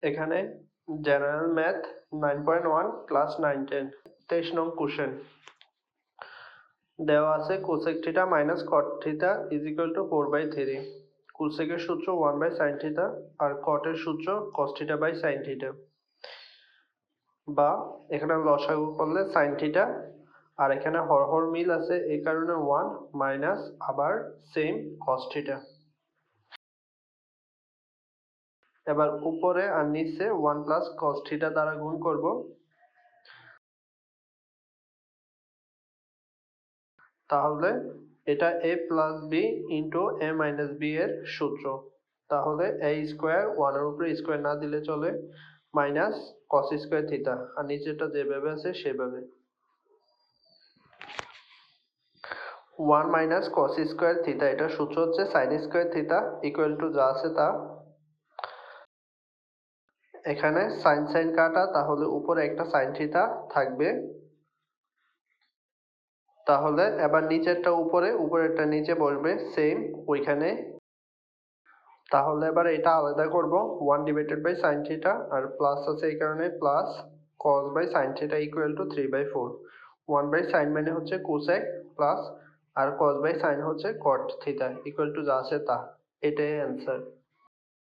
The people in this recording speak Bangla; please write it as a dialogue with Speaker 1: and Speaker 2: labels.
Speaker 1: এখানে জেনারেল ম্যাথ 9.1 ক্লাস 9-10 23 নং কোশ্চেন দেওয়া আছে cosec theta minus cot theta is equal to 4/3। কোসেকের সূত্র 1/sin থিটা আর কটের সূত্র cos theta by sin theta, বা এখানে লসাগু করলে sin থিটা, আর এখানে হর মিল আছে এই কারণে 1 মাইনাস আবার সেম cos থিটা। এবার উপরে আর নিচে 1 প্লাস cos থিটা দ্বারা গুণ করব। তাহলে এটা a plus b into a minus b এর সূত্র। তাহলে a স্কোয়ার 1 এর উপরে স্কোয়ার না দিলে চলে, মাইনাস cos স্কোয়ার থিটা, আর নিচেটা যেভাবে আছে সেভাবে 1 মাইনাস cos স্কোয়ার থিটা, এটা সূত্র হচ্ছে sin square theta equal to যা আছে তা। এখানে সাইন সাইন কাটা, তাহলে উপরে একটা sin থিটা থাকবে। তাহলে এবার নিচেরটা উপরে, উপরেরটা নিচে বসবে সেম ওইখানে। তাহলে এবার এটা আলাদা করব, 1 ডিভাইডেড বাই sin থিটা আর প্লাস আছে এই কারণে plus cos by sin theta equal to 3/4। 1 by sin মানে হচ্ছে কোসেক, প্লাস আর cos বাই sin হচ্ছে cot থিটা ইকুয়াল টু যা আছে তা। এটাই অ্যান্সার।